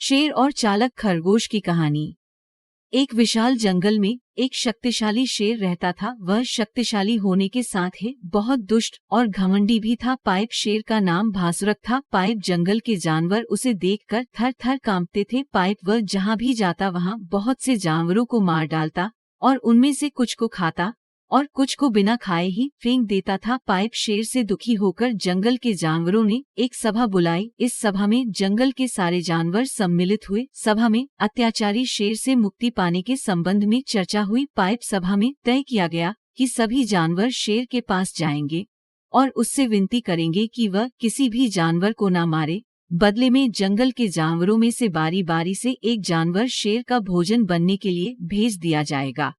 शेर और चालाक खरगोश की कहानी। एक विशाल जंगल में एक शक्तिशाली शेर रहता था। वह शक्तिशाली होने के साथ ही बहुत दुष्ट और घमंडी भी था। पाइप शेर का नाम भासुरक था। पाइप जंगल के जानवर उसे देखकर थर थर कांपते थे। पाइप वह जहाँ भी जाता वहाँ बहुत से जानवरों को मार डालता और उनमें से कुछ को खाता और कुछ को बिना खाए ही फेंक देता था। पाइप शेर से दुखी होकर जंगल के जानवरों ने एक सभा बुलाई। इस सभा में जंगल के सारे जानवर सम्मिलित हुए। सभा में अत्याचारी शेर से मुक्ति पाने के संबंध में चर्चा हुई। पाइप सभा में तय किया गया कि सभी जानवर शेर के पास जाएंगे और उससे विनती करेंगे कि वह किसी भी जानवर को न मारे। बदले में जंगल के जानवरों में से बारी बारी से एक जानवर शेर का भोजन बनने के लिए भेज दिया जाएगा।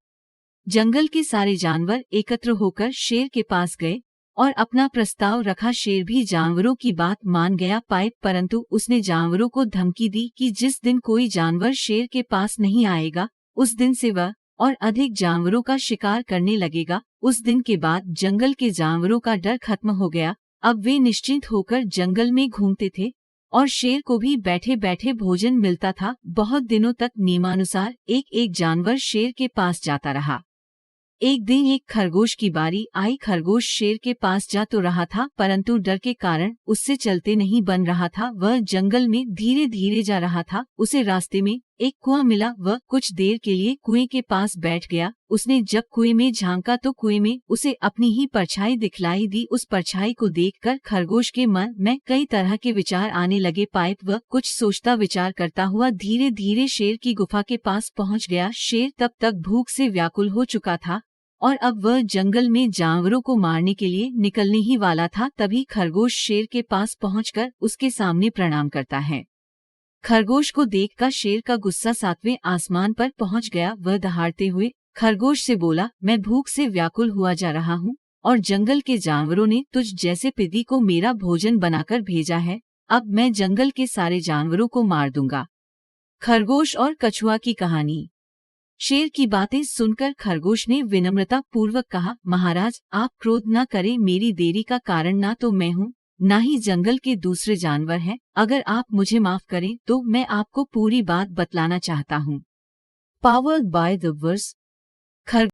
जंगल के सारे जानवर एकत्र होकर शेर के पास गए और अपना प्रस्ताव रखा। शेर भी जानवरों की बात मान गया। पाइप परंतु उसने जानवरों को धमकी दी कि जिस दिन कोई जानवर शेर के पास नहीं आएगा उस दिन से वह और अधिक जानवरों का शिकार करने लगेगा। उस दिन के बाद जंगल के जानवरों का डर खत्म हो गया। अब वे निश्चिंत होकर जंगल में घूमते थे और शेर को भी बैठे बैठे भोजन मिलता था। बहुत दिनों तक नियमानुसार एक एक जानवर शेर के पास जाता रहा। एक दिन एक खरगोश की बारी आई। खरगोश शेर के पास जा तो रहा था परंतु डर के कारण उससे चलते नहीं बन रहा था। वह जंगल में धीरे धीरे जा रहा था। उसे रास्ते में एक कुआं मिला। वह कुछ देर के लिए कुएं के पास बैठ गया। उसने जब कुएं में झांका तो कुएं में उसे अपनी ही परछाई दिखलाई दी। उस परछाई को देखकर खरगोश के मन में कई तरह के विचार आने लगे। पाइप वह कुछ सोचता विचार करता हुआ धीरे धीरे शेर की गुफा के पास पहुंच गया। शेर तब तक भूख से व्याकुल हो चुका था और अब वह जंगल में जानवरों को मारने के लिए निकलने ही वाला था। तभी खरगोश शेर के पास पहुंचकर उसके सामने प्रणाम करता है। खरगोश को देखकर शेर का गुस्सा 7वें आसमान पर पहुंच गया। वह दहाड़ते हुए खरगोश से बोला, मैं भूख से व्याकुल हुआ जा रहा हूँ और जंगल के जानवरों ने तुझ जैसे पिदी को मेरा भोजन बनाकर भेजा है। अब मैं जंगल के सारे जानवरों को मार दूंगा। खरगोश और कछुआ की कहानी। शेर की बातें सुनकर खरगोश ने विनम्रता पूर्वक कहा, महाराज आप क्रोध न करें। मेरी देरी का कारण ना तो मैं हूँ न ही जंगल के दूसरे जानवर हैं। अगर आप मुझे माफ करें तो मैं आपको पूरी बात बतलाना चाहता हूँ। Powered by the verse.